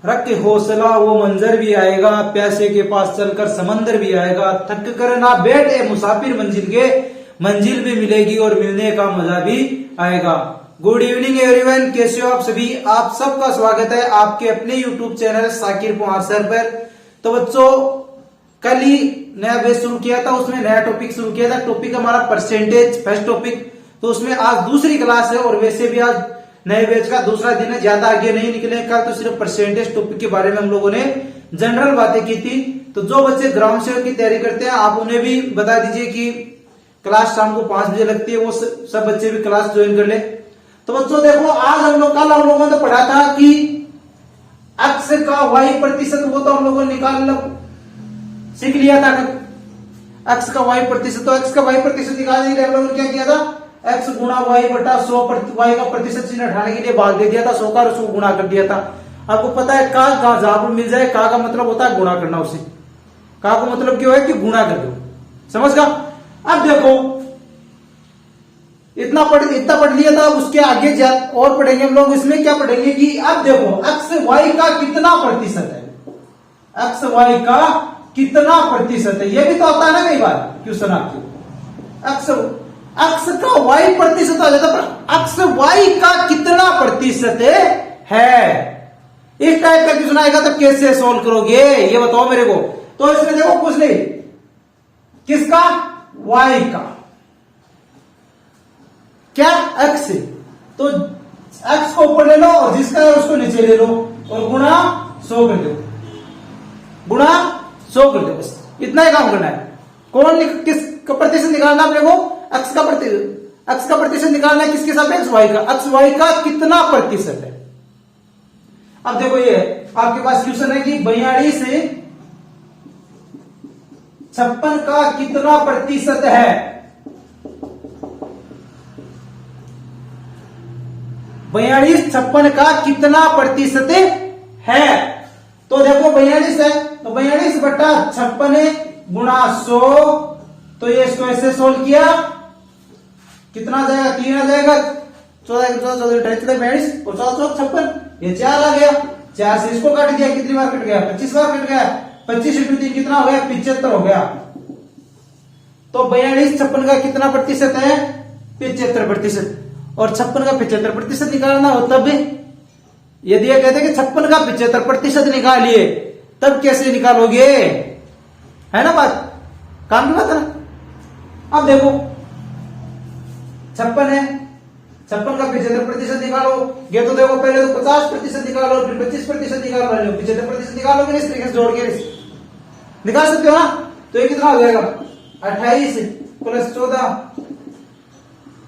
रख के हौसला वो मंजर भी आएगा, प्यासे के पास चलकर समंदर भी आएगा, थक कर ना बैठे मुसाफिर मंजिल के, मंजिल भी मिलेगी और मिलने का मजा भी आएगा। गुड इवनिंग एवरीवन, कैसे हो आप सभी। आप सबका स्वागत है आपके अपने YouTube channel Sakir Kumar sir पर। तो बच्चों, कल ही नया बैच शुरू किया था, उसमें नया टॉपिक शुरू किया था। टॉपिक हमारा परसेंटेज, फर्स्ट टॉपिक। तो उसमें आज दूसरी क्लास है और वैसे भी आज नए बैच का दूसरा दिन है, ज्यादा आगे नहीं निकले। कल तो सिर्फ परसेंटेज टॉपिक के बारे में हम लोगों ने जनरल बातें की थी। तो जो बच्चे ग्राउंड सेवक की तैयारी करते हैं, आप उन्हें भी बता दीजिए कि क्लास शाम को 5 बजे लगती है, वो सब बच्चे भी क्लास ज्वाइन कर ले। तो बच्चों देखो, आज कल हम लोगों ने पढ़ा था कि x का y प्रतिशत, वो तो हम लोगों ने निकाल सीख लिया था। x का y प्रतिशत, तो x का y प्रतिशत निकालने के लिए हम लोगों ने क्या किया था, x गुणा y बटा 100, y का प्रतिशत चिन्ह हटाने के लिए भाग दे दिया था, 100 का 100 गुणा कर दिया था। आपको पता है का जहां पर मिल जाए, का मतलब होता है गुणा करना, उसे का को मतलब क्यों है कि गुणा कर दो, समझ गया। अब देखो, इतना पढ़ लिया था, उसके आगे और पढ़ेंगे हम लोग। इसमें क्या पढ़ेंगे कि अब देखो x y का कितना प्रतिशत है, x y का कितना प्रतिशत है, यह भी तो होता है ना कई बार क्वेश्चन आपके। x का y प्रतिशत आ जाता, पर x y का कितना प्रतिशत है, इस टाइप का क्वेश्चन आएगा तो कैसे सोल्व करोगे ये बताओ मेरे को। तो इसमें देखो कुछ नहीं, किसका, y का, क्या, x से। तो x को ऊपर ले लो और जिसका है उसको नीचे ले लो और गुणा 100 कर दो, गुणा 100 कर दो, बस इतना ही काम करना है। किस का प्रतिशत निकालना अपने को, x का प्रतिशत निकालना है, किसके सापेक्ष, y का। x y का कितना प्रतिशत है। अब देखो, ये आपके पास क्वेश्चन है कि 42 से 56 का कितना प्रतिशत है। 42 56 का कितना प्रतिशत है। तो देखो 42 है, तो 42 बटा 56 गुणा 100, तो ये इसको ऐसे सोल्व किया, कितना आ जाएगा, 3 आ जाएगा, 14 42 और 14 56, ये 4 आ गया। 4 से इसको काट दिया, कितनी बार कट गया, 25 बार कट गया। 25 इंटू 3 कितना हो गया, 75 हो गया। तो 42 56 का कितना प्रतिशत है, 75%। और 56 का 75% निकालना हो तब, यदि ये कहते हैं कि 56 का 75% निकालिए, तब कैसे निकालोगे, है ना बात, काम की बात है ना। अब देखो 56 है, 56 का 75% निकालो, ये तो देखो पहले तो 50% निकालो, फिर 25% निकालो, 75% निकालोगे, इस तरीके से जोड़ के निकाल सकते हो ना। तो ये कितना हो जाएगा, 28 प्लस 14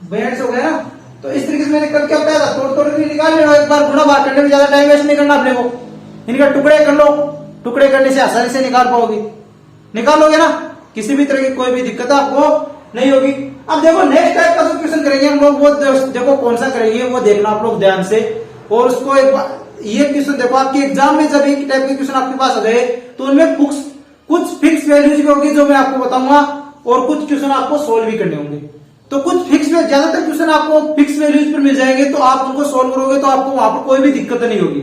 42 हो गया ना। तो इस तरीके से मैंने कल क्या बताया था, तोड़ के निकाल लेना, एक बार गुणा भाग करने में ज्यादा टाइम वेस्ट नहीं करना अपने को। इनका टुकड़े कर लो, टुकड़े करने से आसानी से निकाल पाओगे, निकालोगे ना, किसी भी तरह की कोई भी दिक्कत आपको नहीं होगी। अब देखो नेक्स्ट टाइप का जो क्वेश्चन करेंगे हम लोग, वो देखो कौन सा करेंगे वो देखना आप लोग ध्यान से। और उसको एक बार, ये क्वेश्चन देखो आपके एग्जाम में जब एक टाइप के क्वेश्चन आपके पास आ गए, तो उनमें कुछ फिक्स वैल्यूज भी होगी जो मैं आपको बताऊंगा, और कुछ क्वेश्चन आपको सोल्व भी करने होंगे। तो कुछ फिक्स में, ज्यादातर क्वेश्चन आपको फिक्स वैल्यूज पर मिल जाएंगे, तो आप उनको सोल्व करोगे तो आपको वहां पर कोई भी दिक्कत नहीं होगी।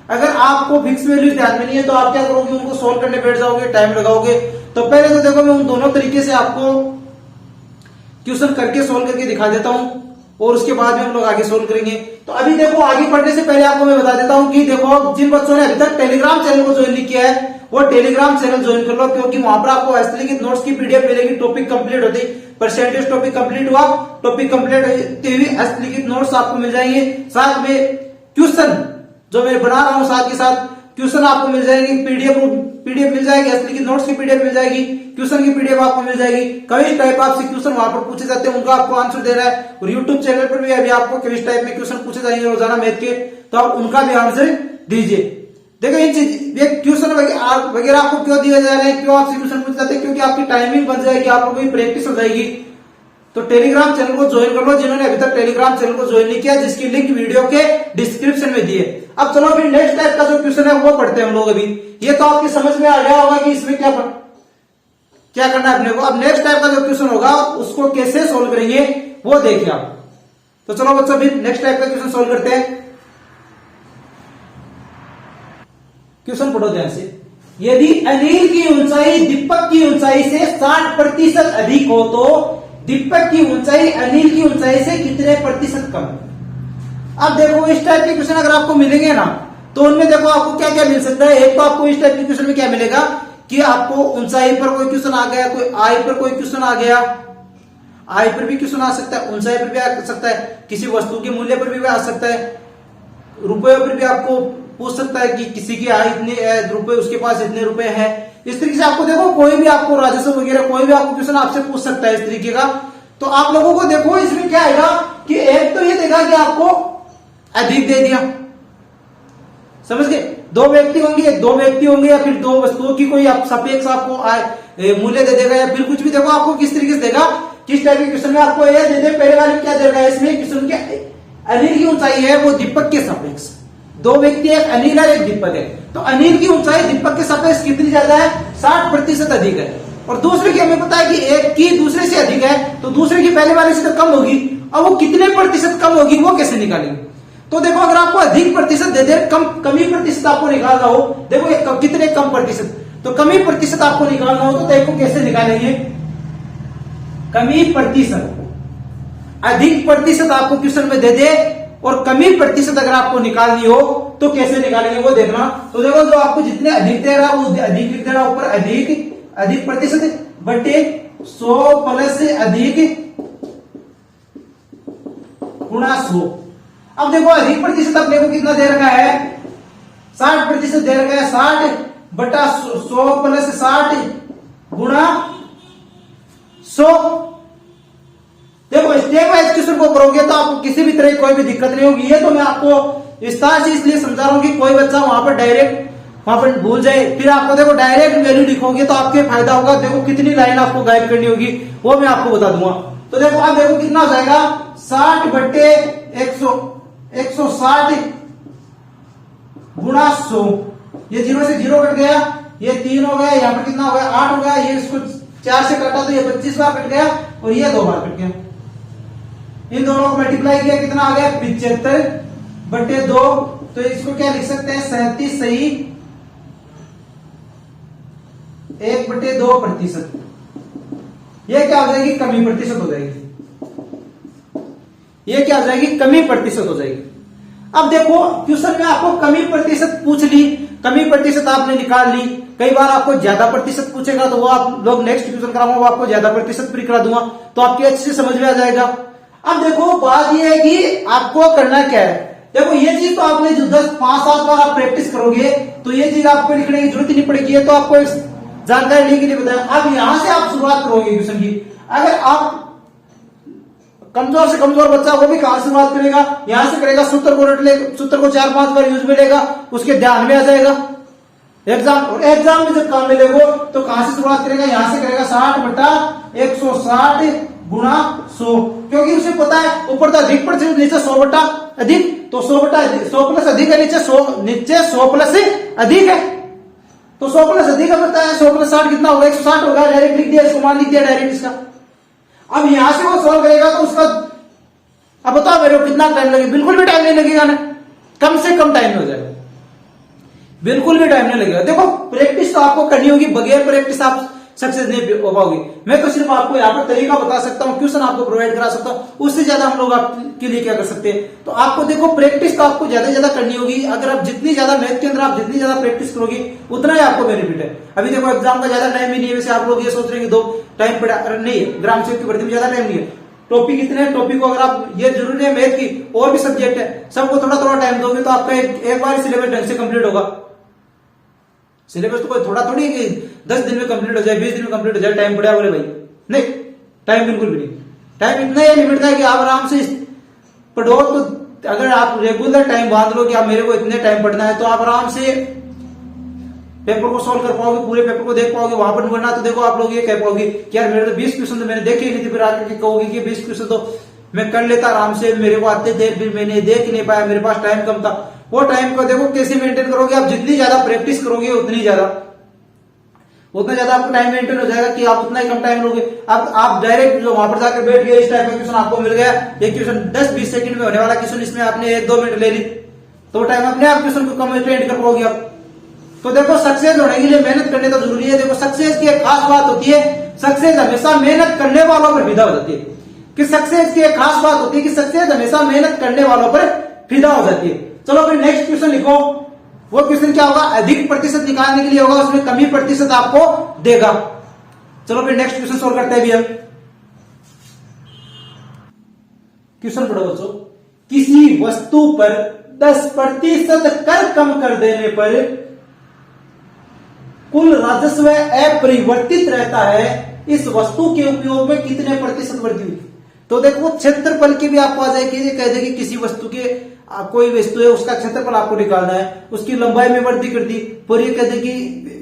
अगर आपको फिक्स वैल्यूज ध्यान में नहीं है तो आप क्या करोगे, उनको सोल्व करने बैठ जाओगे, टाइम लगाओगे। तो पहले तो देखो मैं उन दोनों तरीके से आपको क्वेश्चन करके सोल्व करके दिखा देता हूं, और उसके बाद में हम लोग आगे सोल्व करेंगे। तो अभी देखो, आगे बढ़ने से पहले आपको मैं बता देता हूं कि देखो, जिन बच्चों ने अभी तक टेलीग्राम चैनल को ज्वाइन नहीं किया है, वो टेलीग्राम चैनल ज्वाइन कर लो, क्योंकि वहां पर आपको हस्तलिखित नोट्स की पीडीएफ मिलेगी। टॉपिक कंप्लीट होती, परसेंटेज टॉपिक कंप्लीट हुआ, टॉपिक कंप्लीट होती हुई हस्तलिखित नोट्स आपको मिल जाएंगे। साथ में क्वेश्चन जो मैं बना रहा हूं, साथ के साथ क्वेश्चन आपको मिल जाएगी, पीडीएफ मिल जाएगी, हस्तलिखित नोट्स की पीडीएफ मिल जाएगी, क्वेश्चन की पीडीएफ आपको मिल जाएगी। कई टाइप आपसे क्वेश्चन वहां पर पूछे जाते हैं, उनका आपको आंसर देना है। और यूट्यूब चैनल पर भी अभी आपको किस टाइप में क्वेश्चन पूछे जाएंगे रोजाना मैथ के, तो आप उनका भी आंसर दीजिए। देखो इन चीज, ये क्वेश्चन वगैरह आपको क्यों दिया जा रहा है, क्यों आपसे क्वेश्चन पूछे जाते हैं, क्योंकि आपकी टाइमिंग बन जाएगी, आप लोगों की प्रैक्टिस हो जाएगी। तो टेलीग्राम चैनल को ज्वाइन कर लो, जिन्होंने अभी तक टेलीग्राम चैनल को ज्वाइन नहीं किया, जिसकी लिंक वीडियो के डिस्क्रिप्शन में दी है। अब चलो फिर नेक्स्ट टाइप का जो क्वेश्चन है वो पढ़ते हैं हम लोग। अभी ये तो आपकी समझ में आ गया होगा कि इसमें क्या करना है अपने को। अब नेक्स्ट टाइप का जो क्वेश्चन होगा उसको कैसे सोल्व करेंगे वो देखिए आप। तो चलो बच्चों फिर नेक्स्ट टाइप का क्वेश्चन सोल्व करते हैं। क्वेश्चन पढ़ो ध्यान से। यदि अनिल की ऊंचाई दीपक की ऊंचाई से 60% अधिक हो तो दीपक की ऊंचाई अनिल की ऊंचाई से कितने प्रतिशत कम है? अब देखो इस टाइप के क्वेश्चन अगर आपको मिलेंगे ना तो उनमें देखो आपको क्या क्या मिल सकता है। एक तो आपको इस टाइप के क्वेश्चन में क्या मिलेगा कि आपको ऊंचाई पर कोई क्वेश्चन आ गया, कोई आई पर कोई क्वेश्चन आ गया, आई पर भी क्वेश्चन आ सकता है, ऊंचाई पर भी आ सकता है, किसी वस्तु के मूल्य पर भी आ सकता है, रुपए पर भी आपको पूछ सकता है कि किसी की आय इतने रुपए, उसके पास इतने रुपए हैं। इस तरीके से आपको देखो कोई भी आपको राजस्व वगैरह कोई भी आपको क्वेश्चन आपसे पूछ सकता है इस तरीके का। तो आप लोगों को देखो इसमें क्या आएगा कि एक तो ये देगा कि आपको अधिक दे दिया, समझ गए, दो व्यक्ति होंगे या फिर दो वस्तुओं की कोई सापेक्ष आपको मूल्य दे देगा या फिर कुछ भी देखो आपको किस तरीके से देगा, किस टाइप के क्वेश्चन में आपको ये दे दे। पहले वाले में क्या देगा, इसमें क्वेश्चन के अनिल की ऊंचाई है वो दीपक के सापेक्ष, दो व्यक्ति एक अनिल और एक दीपक है, तो अनिल की ऊंचाई दीपक के सापेक्ष कितनी ज्यादा है, 60% अधिक है। और दूसरे की हमें पता है कि एक की दूसरे से अधिक है तो दूसरे की पहले वाले से तो कम होगी। अब वो कितने प्रतिशत कम होगी वो कैसे निकालेंगे? तो देखो अगर आपको अधिक प्रतिशत दे दे, कमी प्रतिशत आपको निकालना हो, देखो कितने कम प्रतिशत, तो कमी प्रतिशत आपको निकालना हो तो देखो कैसे निकालेंगे, कमी प्रतिशत, अधिक प्रतिशत आपको क्वेश्चन में दे दे और कमी प्रतिशत अगर आपको निकालनी हो तो कैसे निकालेंगे वो देखना। तो देखो जो आपको जितने अधिक दे रहा वो अधिक लिख देना ऊपर, अधिक प्रतिशत बटे 100 प्लस अधिक गुणा 100। अब देखो अधिक प्रतिशत अपने को कितना दे रखा है, 60% दे रखा है, 60 बटा 100 प्लस 60 गुणा 100। देखो स्टेप वाइज क्वेश्चन को करोगे तो आपको किसी भी तरह की कोई भी दिक्कत नहीं होगी। ये तो मैं आपको विस्तार से इसलिए समझा रहा हूं कि कोई बच्चा वहां पर भूल जाए, फिर आपको देखो डायरेक्ट वैल्यू लिखोगे तो आपके फायदा होगा। देखो कितनी लाइन आपको गाइड करनी होगी वो मैं आपको बता दूंगा। तो देखो अब देखो कितना हो जाएगा, 60 बटे 160 गुणा 100, ये 0 से 0 कट गया, ये 3 हो गया, यहाँ पर कितना हो गया 8 हो गया, ये इसको 4 से काटा तो ये 25 बार कट गया और ये 2 बार कट गया। इन दोनों को मल्टीप्लाई किया कितना आ गया 75 बटे 2, तो इसको क्या लिख सकते हैं 37 सही 1/2%। ये क्या हो जाएगी, कमी प्रतिशत हो जाएगी, ये क्या हो जाएगी, कमी प्रतिशत हो जाएगी। अब देखो क्वेश्चन में आपको कमी प्रतिशत पूछ ली, कमी प्रतिशत आपने निकाल ली, कई बार आपको ज्यादा प्रतिशत पूछेगा तो वो आप लोग नेक्स्ट क्वेश्चन कराऊंगा वो आपको ज्यादा प्रतिशत भी करा दूंगा तो आपके अच्छे से समझ में आ जाएगा। अब देखो बात ये है कि आपको करना क्या है, देखो ये चीज तो आपने जो 5-7 बार आप प्रैक्टिस करोगे तो ये चीज आपको लिखने की जरूरत ही नहीं पड़ेगी, ये तो आपको जानकारी लेने के लिए बताया। अब यहां से आप शुरुआत करोगे क्वेश्चन की। अगर आप कमजोर से कमजोर बच्चा वो भी कहां से शुरुआत करेगा, यहां से करेगा, सूत्र को रट ले, सूत्र को 4-5 बार यूज में लेगा, उसके ध्यान में आ जाएगा। एग्जाम में जब काम में लेगो तो कहां से शुरुआत करेगा, यहां से करेगा 60 बटा 160 गुणा 100, क्योंकि उसे पता है ऊपर तो अधिक प्रतिशत नीचे 100 बटा अधिक, तो 100 बटा 100 प्लस अधिक है, नीचे 100 प्लस अधिक है, तो 100 प्लस अधिक है पता है, 100 प्लस 60 कितना होगा 160 होगा, डायरेक्ट लिख दिया, इसको मान लिख दिया डायरेक्ट इसका। अब यहां से वो सॉल्व करेगा तो उसका, अब बताओ मेरे को कितना टाइम लगेगा, बिल्कुल भी टाइम नहीं लगेगा ना, कम से कम टाइम में हो जाएगा, बिल्कुल भी टाइम नहीं लगेगा। देखो प्रैक्टिस तो आपको करनी होगी, बगैर प्रैक्टिस आप सक्सेस नहीं हो पाओगे। मैं तो सिर्फ आपको यहाँ पर तरीका बता सकता हूँ, क्वेश्चन आपको प्रोवाइड करा सकता हूँ, उससे ज्यादा हम लोग आपके लिए क्या कर सकते हैं। तो आपको देखो प्रैक्टिस तो आपको ज्यादा ज्यादा करनी होगी, अगर आप जितनी ज्यादा मैथ के अंदर आप जितनी ज्यादा प्रैक्टिस करोगे उतना ही आपको बेनिफिट है। अभी देखो एग्जाम का ज्यादा टाइम भी नहीं है, वैसे आप लोग ये सोच रहे हैं कि 2 टाइम पड़ा नहीं है, ग्राम सेवक की भर्ती में ज्यादा टाइम नहीं है, टॉपिक इतने हैं, टॉपिक को अगर आप ये जरूरी है मैथ की और भी सब्जेक्ट है सबको थोड़ा थोड़ा टाइम दोगे तो आपका एक बार सिलेबस ढंग से कंप्लीट होगा। सिलेबस तो कोई थोड़ा थोड़ी है कि 10 दिन में कंप्लीट हो जाए, 20 दिन में कंप्लीट हो जाए, टाइम पड़ा बोले भाई, नहीं, टाइम बिल्कुल भी नहीं, टाइम इतना ही लिमिट है कि आप आराम से पढ़ो। तो अगर आप रेगुलर टाइम बांध लो कि आप मेरे को इतने टाइम पढ़ना है तो आप आराम से पेपर को सॉल्व कर पाओगे, पूरे पेपर को देख पाओगे। वहां पर वरना तो देखो आप लोग ये कह पाओगे कि यार मेरे तो 20 क्वेश्चन तो मैंने देखे ही नहीं थे, फिर आकर के कहोगे कि 20 क्वेश्चन तो मैं कर लेता आराम से, मेरे को आते थे, फिर मैंने देख ही नहीं पाया, मेरे पास टाइम कम था। वो टाइम को देखो कैसे मेंटेन करोगे आप, जितनी ज्यादा प्रैक्टिस करोगे उतना ज्यादा आपको टाइम मेंटेन हो जाएगा कि आप उतना ही कम टाइम लोगे। अब आप डायरेक्ट जो वहां पर जाकर बैठ गए, इस टाइप का क्वेश्चन आपको मिल गया, एक क्वेश्चन 10-20 सेकंड में होने वाला क्वेश्चन, इसमें आपने 1-2 मिनट ले ली तो टाइम अपने आप क्वेश्चन को कम अटेंड कर पाओगे आप। तो देखो सक्सेस होने के लिए मेहनत करने तो जरूरी है। देखो सक्सेस की एक खास बात होती है, सक्सेस हमेशा मेहनत करने वालों पर फिदा हो जाती है। कि सक्सेस की एक खास बात होती है कि सक्सेस हमेशा मेहनत करने वालों पर फिदा हो जाती है। चलो फिर नेक्स्ट क्वेश्चन लिखो। वो क्वेश्चन क्या होगा, अधिक प्रतिशत निकालने के लिए होगा, उसमें कमी प्रतिशत आपको देगा। चलो फिर नेक्स्ट क्वेश्चन सोल्व करते हैं भी हम। क्वेश्चन पढ़ो बच्चों। किसी वस्तु पर 10% कर कम कर देने पर कुल राजस्व अपरिवर्तित रहता है, इस वस्तु के उपयोग में कितने प्रतिशत वृद्धि हुई? तो देखो क्षेत्रफल की भी आपको आ जाएगी, ये कह देगी किसी वस्तु के कोई वस्तु है उसका क्षेत्रफल आपको निकालना है, उसकी लंबाई में वृद्धि कर दी, पर ये कह देगी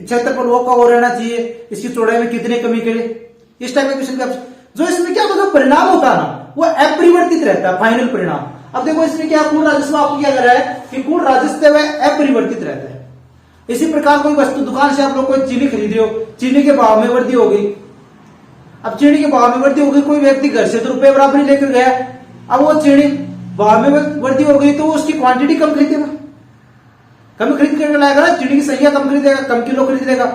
क्षेत्रफल वो का वो रहना चाहिए, इसकी चौड़ाई में कितने कमी करे। इस टाइप का क्वेश्चन का जो इसमें क्या होता है, परिणाम होता है ना वो अपरिवर्तित रहता है, फाइनल परिणाम। अब देखो इसमें क्या कुल राजस्व आपको क्या कर रहा है कि कुल राजस्व अपरिवर्तित रहता है। इसी प्रकार कोई वस्तु दुकान से आप लोग कोई चीनी खरीद रहे हो, चीनी के भाव में वृद्धि हो गई। अब चीनी के भाव में वृद्धि हो गई, कोई व्यक्ति घर से तो रुपए बराबर ही लेकर गया, अब वो चीनी भाव में वृद्धि हो गई तो उसकी क्वांटिटी कम खरीदेगा, कम खरीद कर लाएगा ना, चीनी की संख्या कम खरीदेगा, कम किलो खरीदेगा।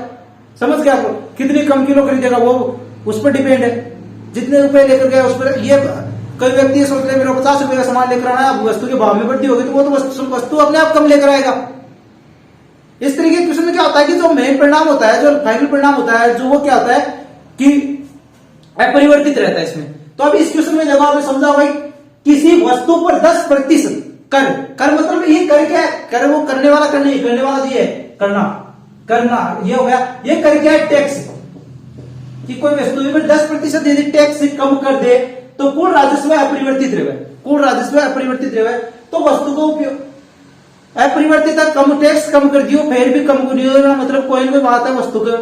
समझ गया आपको, कितनी कम किलो खरीदेगा वो उस पर डिपेंड है, जितने रुपए लेकर गया उस पर। ये कोई व्यक्ति सोच ले मेरा 50 रुपए का सामान लेकर आना है, वस्तु के भाव में वृद्धि होगी तो वो तो वस्तु अपने आप कम लेकर आएगा। इस तरीके के क्वेश्चन में क्या होता है कि जो मेन परिणाम होता है, जो फाइनल परिणाम होता है, जो वो क्या होता है कि अपरिवर्तित रहता है इसमें। तो अभी इस क्वेश्चन में जब आपने समझा भाई किसी वस्तु पर 10% कर मतलब ये कर क्या है, कर वो करने वाला, कर नहीं करने वाला ये है करना ये हो गया। ये कर क्या है, टैक्स, कि कोई वस्तु पर 10% यदि टैक्स कम कर दे तो कुल राजस्व अपरिवर्तित रहे, कुल राजस्व अपरिवर्तित रहे तो वस्तु को उपयोग अपरिवर्तित कम टैक्स कम कर दियो फिर भी कम कर, मतलब कोई भी बात है वस्तु के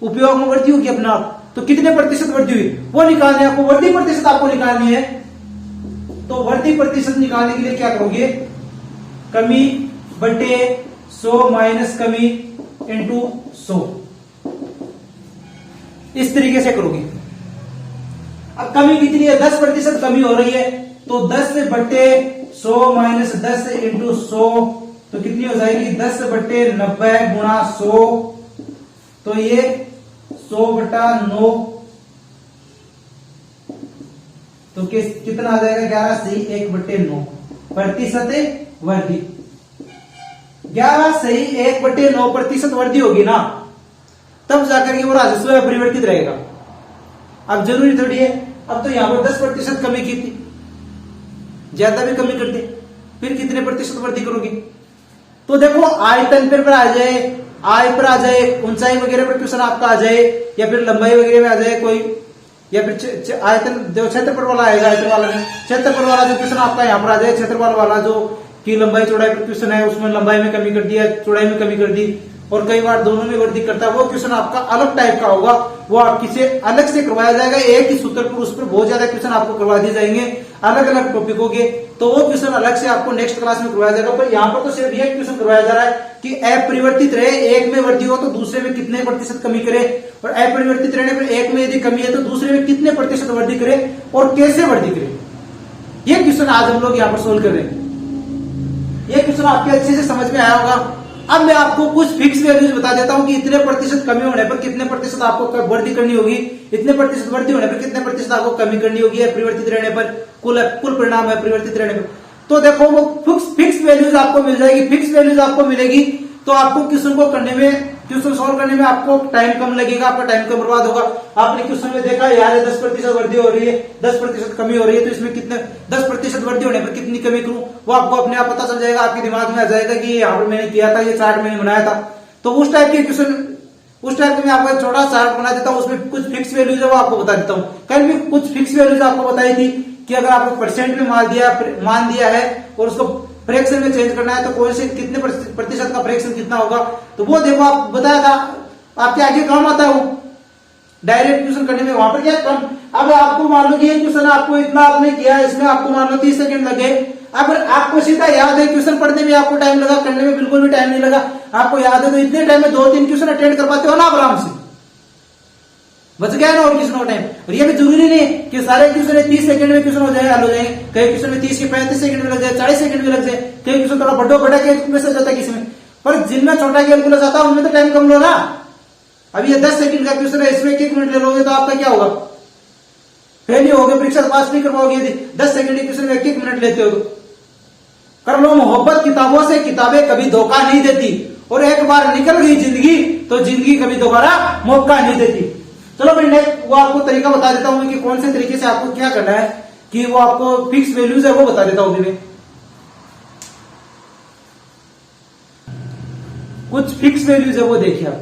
उपयोग में वृद्धि होगी अपना आप, तो कितने प्रतिशत वृद्धि हुई वो निकालने आपको, वृद्धि प्रतिशत आपको निकालनी है। तो वृद्धि प्रतिशत निकालने के लिए क्या करोगे, कमी बटे 100 माइनस कमी इंटू 100, इस तरीके से करोगे। अब कमी कितनी है, 10% कमी हो रही है, तो 10 बटे 100 माइनस 10 इंटू 100 तो कितनी हो जाएगी, 10 बटे 90 गुणा 100, तो ये 100 बटा 9, तो कितना आ जाएगा, 11 सही 1 बटे 9 प्रतिशत वृद्धि। 11 सही 1 बटे 9 प्रतिशत वृद्धि होगी ना, तब जाकर के वो राजस्व अपरिवर्तित रहेगा। अब जरूरी थोड़ी है, अब तो यहां पर 10% कमी की थी, ज्यादा भी कमी करते फिर कितने प्रतिशत वृद्धि करोगे। तो देखो आयतन पर आ जाए, आय पर आ जाए, ऊंचाई वगैरह पर क्वेश्चन आपका आ जाए, या फिर लंबाई वगैरह में आ जाए कोई, या फिर आयतन जो क्षेत्रफल वाला आएगा, आयतन वाला में क्षेत्रफल वाला जो क्वेश्चन आपका यहाँ पर आ जाए, क्षेत्रफल वाला जो की लंबाई चौड़ाई पर क्वेश्चन है, उसमें लंबाई में कमी कर दी है, चौड़ाई में कमी कर दी, और कई बार दोनों में वृद्धि करता है, वो क्वेश्चन आपका अलग टाइप का होगा, वो आपकी से अलग से करवाया जाएगा। एक ही सूत्र पर उस पर बहुत ज्यादा क्वेश्चन आपको करवा दिए जाएंगे, अलग अलग टॉपिकों के, तो वो क्वेश्चन अलग से आपको नेक्स्ट क्लास में करवाया जाएगा। पर यहाँ पर तो सिर्फ एक क्वेश्चन करवाया जा रहा है कि अपरिवर्तित रहे, एक में वृद्धि हो तो दूसरे में कितने प्रतिशत कमी करे, और अपरिवर्तित रहने पर एक में यदि कमी है तो दूसरे में कितने प्रतिशत वृद्धि करे और कैसे वृद्धि करे। ये क्वेश्चन आज हम लोग यहाँ पर सोल्व कर रहे हैं। ये क्वेश्चन आपके अच्छे से समझ में आया होगा। अब मैं आपको कुछ फिक्स वैल्यूज बता देता हूं कि इतने प्रतिशत कमी होने पर कितने प्रतिशत आपको वृद्धि करनी होगी, इतने प्रतिशत वृद्धि होने पर कितने प्रतिशत आपको कमी करनी होगी अपरिवर्तित रहने पर, कुल परिणाम है अपरिवर्तित रहने पर। तो देखो वो फिक्स वैल्यूज आपको मिल जाएगी, फिक्स वैल्यूज आपको मिलेगी तो आपको क्वेश्चन को करने में, क्वेश्चन सोल्व करने में आपको टाइम कम लगेगा, आपका टाइम कम बर्बाद होगा। आपने क्वेश्चन में देखा यार 10% वृद्धि हो रही है, 10% कमी हो रही है, तो इसमें कितने 10% वृद्धि होने पर कितनी कमी करूं, वो आपको अपने आप पता चल जाएगा, आपके दिमाग में आ जाएगा कि यहाँ पर मैंने किया था, ये चार्ट मैंने बनाया था। तो उस टाइप के क्वेश्चन, उस टाइप में मैं आपको एक छोटा चार्ट बना देता हूँ, उसमें कुछ फिक्स वैल्यूज है वो आपको बता देता हूँ। कल भी कुछ फिक्स वैल्यूज आपको बताई थी कि अगर आपको परसेंट में मान दिया है और उसको फ्रैक्शन में चेंज करना है तो कौन से कितने प्रतिशत का फ्रैक्शन कितना होगा, तो वो देखो आप बताया था, आपके आगे काम आता है वो डायरेक्ट क्वेश्चन करने में, वहां पर क्या कम। अब आपको मान लो कि ये क्वेश्चन आपको इतना आपने किया, इसमें आपको मान लो 30 सेकंड लगे, अगर आपको सीधा याद है, क्वेश्चन पढ़ने में आपको टाइम लगा, करने में बिल्कुल भी टाइम नहीं लगा, आपको याद है, तो इतने टाइम में 2-3 क्वेश्चन अटेंड कर पाते हो ना आराम से, बच गया ना और क्वेश्चन का टाइम। और ये भी जरूरी नहीं कि सारे क्वेश्चन 30 सेकंड में क्वेश्चन हो जाए, हल हो जाएंगे, कई क्वेश्चन में 30 के 35 सेकंड में लग जाए, 40 सेकंड में लग जाए, कई क्वेश्चन थोड़ा बड़ा के मैसेज आता है, किसी में पर जिनमें छोटा कैलकुलस आता है उनमें तो टाइम कम लो ना। अब ये 10 सेकंड का क्वेश्चन है, इसमें 1 मिनट ले लोगे तो आपका क्या होगा, फेल ही होगे, परीक्षा पास नहीं कर पाओगे यदि 10 सेकंड के क्वेश्चन में 1 मिनट लेते हो तो। कर लो मोहब्बत किताबों से, किताबें कभी धोखा नहीं देती, और एक बार निकल गई जिंदगी तो जिंदगी कभी दोबारा मौका नहीं देती। चलो भाई नेक्स्ट वो आपको तरीका बता देता हूं कि कौन से तरीके से आपको क्या करना है, कि वो आपको फिक्स वैल्यूज है वो बता देता हूं मैं। कुछ फिक्स वैल्यूज है वो देखिए आप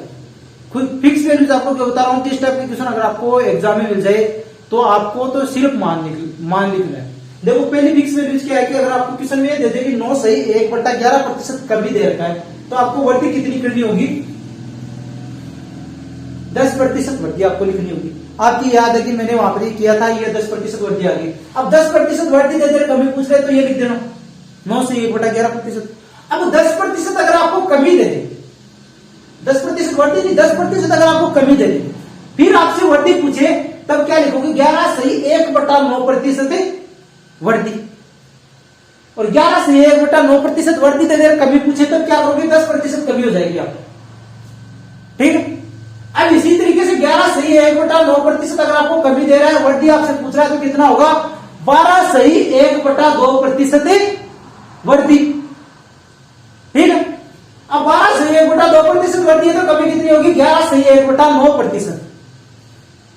खुद। फिक्स वैल्यूज आपको क्या बता रहा हूं, किस टाइप के क्वेश्चन अगर आपको एग्जाम में मिल जाए तो आपको तो सिर्फ मान लिखना है। देखो पहली फिक्स वैल्यूज क्या है कि अगर आपको क्वेश्चन में दे दे कि 9 सही 1/11% कभी दे रखा है तो आपको वृद्धि कितनी करनी होगी, 10% वृद्धि आपको लिखनी होगी। आपकी याद है कि मैंने वहां पर किया था, ये 10% वृद्धि आ गई। अब 10% वृद्धि दे दे कमी पूछ रहे तो ये लिख देना 9 से 1/11%। अब 10% अगर आपको कमी दे दे, 10% वृद्धि नहीं, 10% अगर आपको कमी दे दे, फिर आपसे वृद्धि पूछे तब क्या लिखोगे, 11 सही 1/9% वृद्धि, और 11 से 1/9% वृद्धि दे दे कमी पूछे तब क्या करोगे, 10% कमी हो जाएगी आपको। ठीक है। अब इसी तरीके से 11 सही 1/9% अगर आपको कमी दे रहा है, वृद्धि आपसे पूछ रहा है तो कितना होगा, 12 सही 1/2% वृद्धि। ठीक है। अब 12 सही 1/2% वृद्धि है तो कमी कितनी होगी, 11 सही 1/9%।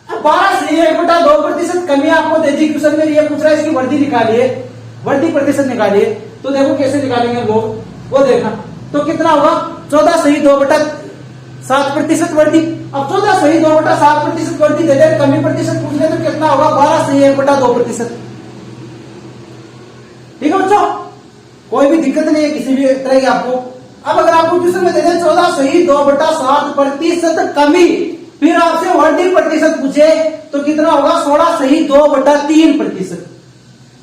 अब 12 सही 1/2% कमी आपको दे दी क्वेश्चन में, ये पूछ रहा है इसकी वृद्धि निकालिए, वृद्धि प्रतिशत निकालिए। तो देखो कैसे निकालेंगे लोग, वो देखना। तो कितना होगा, 14 सही 2/7% वृद्धि। अब 14 सही 2/7% वृद्धि दे दे, कमी प्रतिशत पूछ ले तो कितना होगा, 12 सही 1/2%। ठीक है बच्चों, कोई भी दिक्कत नहीं है किसी भी तरह की आपको। अब अगर आपको क्वेश्चन में दे दे 14 सही 2/7% कमी, फिर आपसे वृद्धि प्रतिशत पूछे तो कितना होगा, 16 सही 2/3%।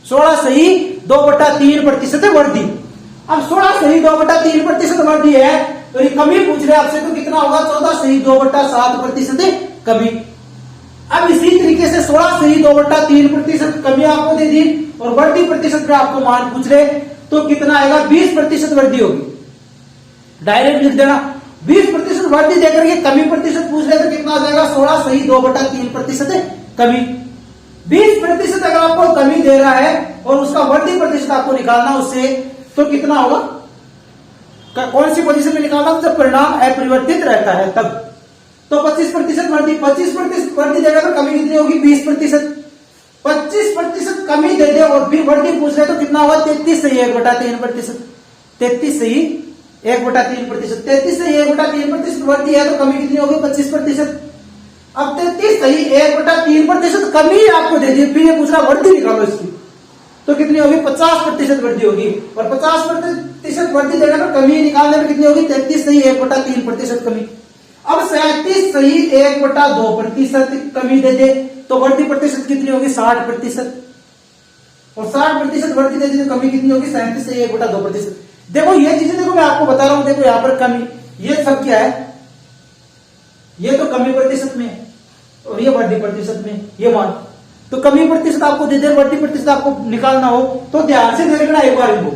16 सही 2/3% वृद्धि। अब 16 सही 2/3% वृद्धि है तो ये कमी पूछ रहे आपसे तो कितना होगा, 14 सही 2/7% कमी। अब इसी तरीके से 16 सही 2/3% कमी आपको दे दी और वृद्धि प्रतिशत में आपको मान पूछ रहे तो कितना आएगा, 20% वृद्धि होगी। डायरेक्ट लिख देना, 20% वृद्धि देकर के कमी प्रतिशत पूछ रहे तो कितना आ जाएगा, 16 सही 2/3% कमी। 20% अगर आपको कमी दे रहा है और उसका वृद्धि प्रतिशत आपको निकालना उससे, तो कितना होगा, कौन सी पोजीशन में निकालना, जब परिणाम अपरिवर्तित रहता है तब। तो 25% वृद्धि, 25% वृद्धि देगा तो कमी कितनी होगी, 20%। 25% कमी दे दे और फिर वृद्धि पूछ रहे तो कितना होगा, 33 सही 1/3%। 33 सही 1/3%। 33 सही 1/3% वृद्धि है तो कमी कितनी होगी, 25%। अब 33 सही 1/3% कमी आपको दे दी, फिर ये पूछ रहा वृद्धि निकालो इसकी, तो कितनी होगी, 50% वृद्धि होगी। और 50% वृद्धि देगा तो कमी निकालने में कितनी होगी, 33 सही 1/3% कमी। अब 37 सही 1/2% कमी दे दे तो वृद्धि प्रतिशत कितनी होगी, 60%। और 60% वृद्धि दे दी तो कमी कितनी होगी, 37 सही 1/2%। देखो ये चीजें, देखो मैं आपको बता रहा हूं, देखो यहां पर कमी, ये सब क्या है, ये तो कमी प्रतिशत में है और ये वृद्धि प्रतिशत में, ये मान। तो कमी प्रतिशत आपको दे दे, वृद्धि प्रतिशत आपको निकालना हो तो ध्यान से देख लेना, एक बार इनको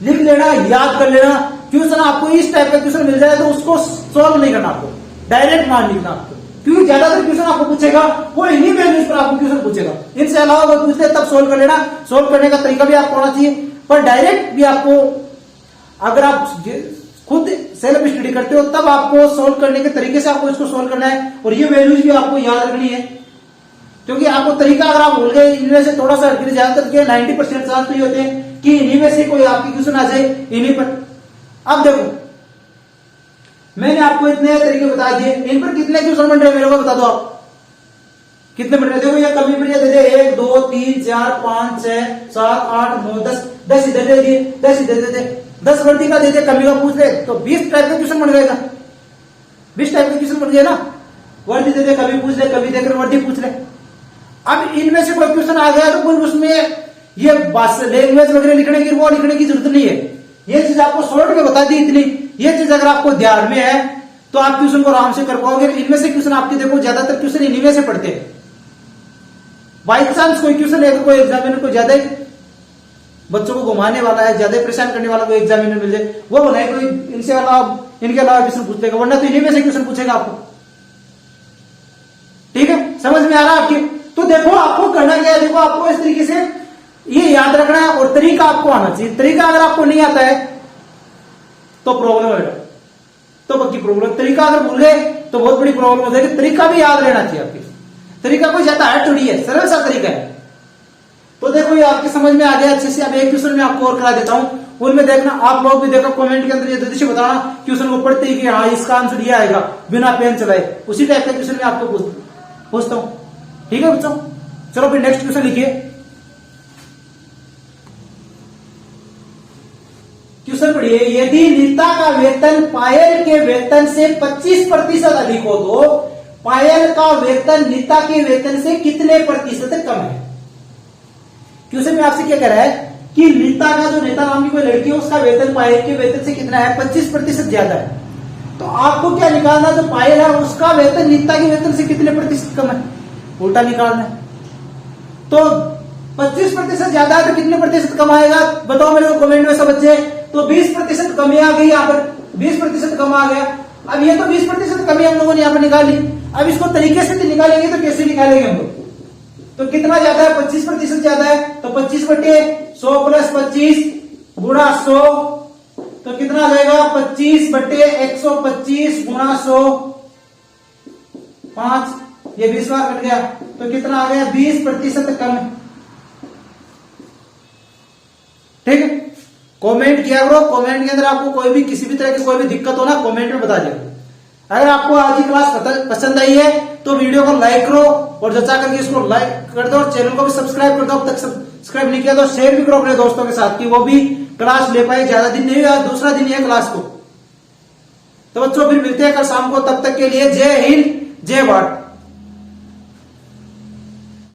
लिख लेना, याद कर लेना। क्वेश्चन आपको इस टाइप का क्वेश्चन मिल जाए तो उसको सॉल्व नहीं करना, आपको डायरेक्ट मान लिखना आपको, क्योंकि ज्यादातर क्वेश्चन आपको पूछेगा वो इन्हीं वैल्यूज पर आपको क्वेश्चन पूछेगा। इनसे अलावा अगर पूछते तब सोल्व कर लेना। सोल्व करने का तरीका भी आपको होना चाहिए, पर डायरेक्ट भी आपको, अगर आप खुद सेल्फ स्टडी करते हो तब आपको सोल्व करने के तरीके से आपको इसको सोल्व करना है, और ये वैल्यूज भी आपको याद रखनी है। क्योंकि आपको तरीका अगर आप भूल गए, इनमें से थोड़ा सा ज्यादातर के 90% चांस तो ये होते हैं कि इन्हीं में से कोई आपकी क्वेश्चन आ जाए इन्हीं पर। अब देखो मैंने आपको इतने तरीके बता दिए, इन पर कितने क्वेश्चन बन रहे मेरे को बता दो आप, कितने बन रहे। देखो ये कमी पर दे दे 1 2 3 4 5 6 7 8 9 10, 10 इधर दे दिए, 10 इधर दे दे, 10 वृद्धि का दे दे, कमी का पूछ ले तो 20 टाइप का क्वेश्चन बन जाएगा। 20 टाइप का क्वेश्चन बन गया ना, वृद्धि दे दे, कमी पूछ ले, कमी देकर वृद्धि पूछ ले। अब इनमें से कोई क्वेश्चन आ गया तो कोई उसमें ये लैंग्वेज वगैरह लिखने की, वो लिखने की जरूरत नहीं है। ये चीज आपको शॉर्ट में बता दी इतनी, ये चीज अगर आपको ध्यान में है तो आप क्वेश्चन को आराम से कर पाओगे। इनमें से क्वेश्चन आपके देखो ज्यादातर क्वेश्चन इन्हीं में से पढ़ते हैं। बाई चांस कोई क्वेश्चन है, कोई एग्जामिनर को ज्यादा बच्चों को घुमाने वाला है, ज्यादा परेशान करने वाला कोई एग्जाम में मिल जाए वो बनाए, कोई इनके अलावा क्वेश्चन पूछ लेगा, वरना तो इन्हीं में से क्वेश्चन पूछेगा आपको। ठीक है, समझ में आ रहा है आपकी? तो देखो आपको करना क्या है, देखो आपको इस तरीके से ये याद रखना है और तरीका आपको आना चाहिए। तरीका अगर आपको नहीं आता है तो प्रॉब्लम है, तो पक्की प्रॉब्लम। तरीका अगर भूल गए तो बहुत बड़ी प्रॉब्लम हो जाएगी। तरीका भी याद रहना चाहिए आपके। तरीका कोई ज्यादा हार्ड थोड़ी है, सरल सा तरीका है। तो देखो ये आपके समझ में आ गया अच्छे से। अब एक क्वेश्चन में आपको और करा देता हूं, उनमें देखना, आप लोग भी देखो कमेंट के अंदर ये जल्दी से बताना क्वेश्चन को पढ़ते ही कि हाँ इसका आंसर ये आएगा बिना पेन चलाए। उसी टाइप का क्वेश्चन में आपको पूछता हूं। ठीक है बच्चों, चलो फिर नेक्स्ट क्वेश्चन लिखिए। क्वेश्चन पढ़िए, यदि नीता का वेतन पायल के वेतन से 25% अधिक हो तो पायल का वेतन नीता के वेतन से कितने प्रतिशत कम है? क्वेश्चन में आपसे क्या कह रहा है कि नीता का, जो नीता नाम की कोई लड़की है, उसका वेतन पायल के वेतन से कितना है? 25% ज्यादा है। तो आपको क्या निकालना, जो पायल है उसका वेतन नीता के वेतन से कितने प्रतिशत कम है, उल्टा निकालना है। तो 25% ज्यादा है तो कितने प्रतिशत कम आएगा बताओ मेरे को कमेंट में सब बच्चे। तो 20% कमी आ गई यहाँ पर, 20% कम आ गया। अब ये तो 20% कमी हम लोगों ने यहाँ पर निकाली। अब इसको तरीके से निकालेंगे तो कैसे निकालेंगे हम लोग? तो कितना ज्यादा है? 25% ज्यादा है, तो 25/100 प्लस 25 गुणा 100, तो कितना आ जाएगा? 25/125 गुणा 100, 5, ये 20 बार कट गया, तो कितना आ गया? 20% कम है। ठीक है, कमेंट किया करो। कमेंट के अंदर आपको कोई भी किसी भी तरह की कोई भी दिक्कत हो ना, कमेंट में बता दिया। अगर आपको आज की क्लास पसंद आई है तो वीडियो को लाइक करो और जचा करके इसको लाइक कर दो और चैनल को भी सब्सक्राइब कर दो। अब तक सब्सक्राइब नहीं किया तो शेयर भी करो अपने दोस्तों के साथ कि वो भी क्लास ले पाए। ज्यादा दिन नहीं हुआ, दूसरा दिन है क्लास को। तो बच्चों फिर मिलते हैं कल शाम को, तब तक के लिए जय हिंद जय भारत।